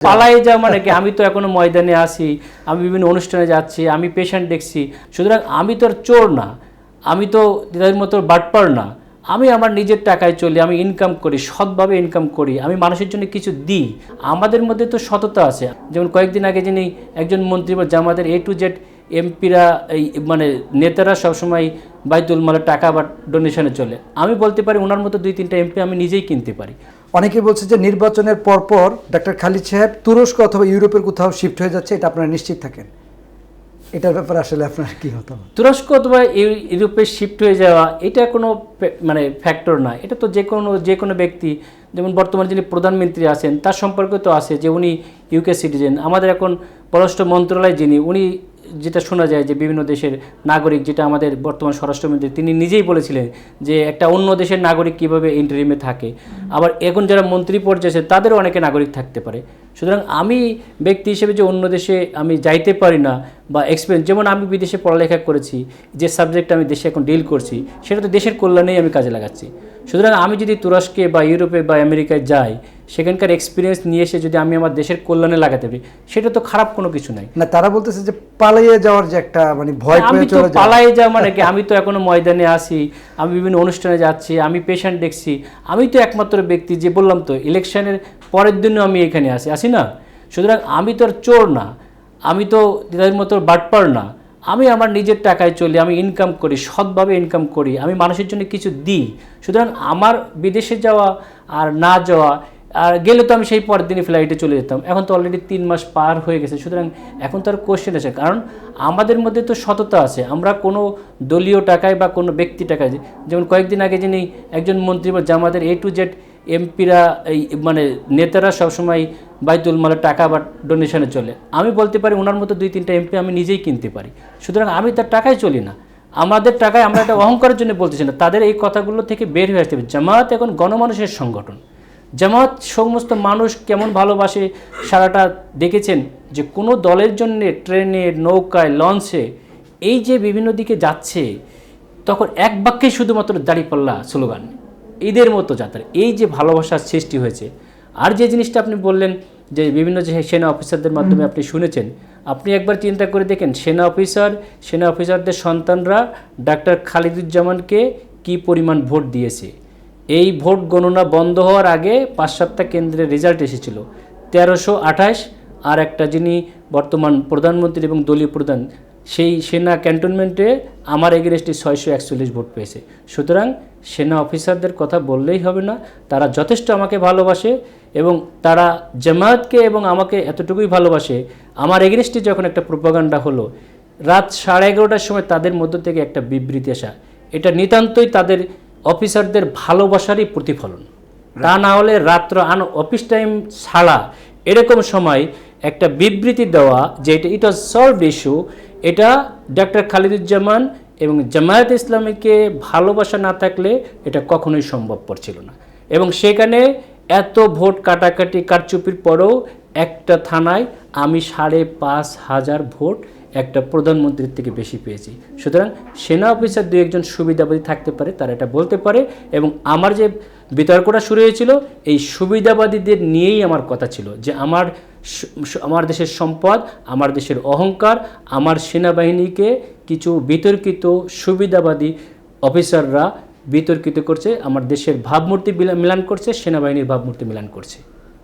পালাই যাওয়া মানে কি? আমি তো এখনো ময়দানে আছি, আমি বিভিন্ন অনুষ্ঠানে যাচ্ছি, আমি পেশেন্ট দেখছি। সুতরাং আমি তো আর চোর না, আমি তো তাদের মতো বাটপার না। আমি আমার নিজের টাকায় চলি, আমি ইনকাম করি, সৎভাবে ইনকাম করি, আমি মানুষের জন্য কিছু দিই। আমাদের মধ্যে তো সততা আছে। যেমন কয়েকদিন আগে যিনি একজন মন্ত্রী বা জামাতের A to Z এমপিরা, এই মানে নেতারা সবসময় বাইতুল মালের টাকা বা ডোনেশনে চলে। আমি বলতে পারি ওনার মতো 2-3টা এমপি আমি নিজেই কিনতে পারি। অনেকে বলছে যে নির্বাচনের পরপর ডক্টর খালিদ সাহেব তুরস্ক অথবা ইউরোপের কোথাও শিফট হয়ে যাচ্ছে, এটা আপনারা নিশ্চিত থাকেন? এটার ব্যাপারে আসলে আপনার কি মতামত? তুরস্ক অথবা ইউরোপে শিফট হয়ে যাওয়া এটা কোনো মানে ফ্যাক্টর না। এটা তো যে কোনো ব্যক্তি, যেমন বর্তমানে যিনি প্রধানমন্ত্রী আছেন তার সম্পর্কে তো আছে যে উনি ইউকে সিটিজেন। আমাদের এখন পররাষ্ট্র মন্ত্রণালয় যিনি, উনি যেটা শোনা যায় যে বিভিন্ন দেশের নাগরিক, যেটা আমাদের বর্তমান স্বরাষ্ট্রমন্ত্রী তিনি নিজেই বলেছিলেন যে একটা অন্য দেশের নাগরিক কীভাবে ইন্টারিমে থাকে। আবার এখন যারা মন্ত্রী পর্যায়ে আছে তাদেরও অনেকে নাগরিক থাকতে পারে। সুতরাং আমি ব্যক্তি হিসেবে যে অন্য দেশে আমি যাইতে পারি না বা এক্সপিরিয়েন্স, যেমন আমি বিদেশে পড়ালেখা করেছি, যে সাবজেক্ট আমি দেশে এখন ডিল করছি সেটা তো দেশের কল্যাণেই আমি কাজে লাগাচ্ছি। সুতরাং আমি যদি তুরস্কে বা ইউরোপে বা আমেরিকায় যাই, সেখানকার এক্সপিরিয়েন্স নিয়ে এসে যদি আমি আমার দেশের কল্যাণে লাগাতে পারি, সেটা তো খারাপ কোনো কিছু নাই। না, তারা বলতেছে যে পালিয়ে যাওয়ার যে একটা মানে ভয় আমি তো পালাই যাওয়া মানে কি? আমি তো এখনো ময়দানে আছি, আমি বিভিন্ন অনুষ্ঠানে যাচ্ছি, আমি পেশেন্ট দেখছি। আমি তো একমাত্র ব্যক্তি যে বললাম তো ইলেকশনের পরের দিনও আমি এখানে আসি না। সুতরাং আমি তো আর চোর না, আমি তো তাদের মতো বাটপার না। আমি আমার নিজের টাকায় চলি, আমি ইনকাম করি, সৎভাবে ইনকাম করি, আমি মানুষের জন্য কিছু দিই। সুতরাং আমার বিদেশে যাওয়া আর না যাওয়া, আর গেলে তো আমি সেই পরের দিনই ফ্লাইটে চলে যেতাম। এখন তো অলরেডি 3 মাস পার হয়ে গেছে। সুতরাং এখন তো আর কোশ্চেন আছে, কারণ আমাদের মধ্যে তো সততা আছে। আমরা কোনো দলীয় টাকায় বা কোনো ব্যক্তি টাকায়, যেমন কয়েকদিন আগে যিনি একজন মন্ত্রী বা জামাতের A to Z এমপিরা, এই মানে নেতারা সবসময় বাইতুল মালের টাকা বা ডোনেশনে চলে। আমি বলতে পারি ওনার মতো 2-3টা এমপি আমি নিজেই কিনতে পারি। সুতরাং আমি তার টাকায় চলি না, আমাদের টাকায়। আমরা একটা অহংকারের জন্য বলতেছি না, তাদের এই কথাগুলো থেকে বের হয়ে আসতে হবে। জামাত এখন গণমানুষের সংগঠন। জামাত সমস্ত মানুষ কেমন ভালোবাসে সারাটা দেখেছেন, যে কোনো দলের জন্যে ট্রেনে, নৌকায়, লঞ্চে এই যে বিভিন্ন দিকে যাচ্ছে, তখন এক বাক্যে শুধুমাত্র দাঁড়িপাল্লা স্লোগান, ঈদের মতো যাত্রা, এই যে ভালোবাসার সৃষ্টি হয়েছে। আর যে জিনিসটা আপনি বললেন যে বিভিন্ন যে সেনা অফিসারদের মাধ্যমে আপনি শুনেছেন, আপনি একবার চিন্তা করে দেখেন সেনা অফিসারদের সন্তানরা ডাক্তার খালিদুজ্জামানকে কি পরিমাণ ভোট দিয়েছে। এই ভোট গণনা বন্ধ হওয়ার আগে 5-7টা কেন্দ্রের রেজাল্ট এসেছিল, 1328, আর একটা যিনি বর্তমান প্রধানমন্ত্রী এবং দলীয় প্রধান, সেই সেনা ক্যান্টনমেন্টে আমার এগেনস্টে 641 ভোট পেয়েছে। সুতরাং সেনা অফিসারদের কথা বললেই হবে না, তারা যথেষ্ট আমাকে ভালোবাসে এবং তারা জামায়াতকে এবং আমাকে এতটুকুই ভালোবাসে। আমার এগেনস্টে যখন একটা প্রোপাগান্ডা হলো রাত 11:30টার সময়, তাদের মধ্য থেকে একটা বিবৃতি আসা, এটা নিতান্তই তাদের অফিসারদের ভালোবাসারই প্রতিফলন। তা না হলে রাত্র অফিস টাইম ছাড়া এরকম সময় একটা বিবৃতি দেওয়া যে ইট ওয়াজ সলভড ইস্যু, এটা ডক্টর খালিদুজ্জামান এবং জামায়াত ইসলামীকে ভালোবাসা না থাকলে এটা কখনোই সম্ভবপর ছিল না। এবং সেখানে এত ভোট কাটাকাটি কারচুপির পরেও একটা থানায় আমি 5,500 ভোট একটা প্রধানমন্ত্রীর থেকে বেশি পেয়েছি। সুতরাং সেনা অফিসার 2-1জন সুবিধাবাদী থাকতে পারে, তারা এটা বলতে পারে। এবং আমার যে বিতর্কটা শুরু হয়েছিল এই সুবিধাবাদীদের নিয়েই আমার কথা ছিল, যে আমার দেশের সম্পদ, আমার দেশের অহংকার, আমার সেনাবাহিনীকে কিছু বিতর্কিত সুবিধাবাদী অফিসাররা বিতর্কিত করছে, আমার দেশের ভাবমূর্তি মিলান করছে, সেনাবাহিনীর ভাবমূর্তি মিলান করছে।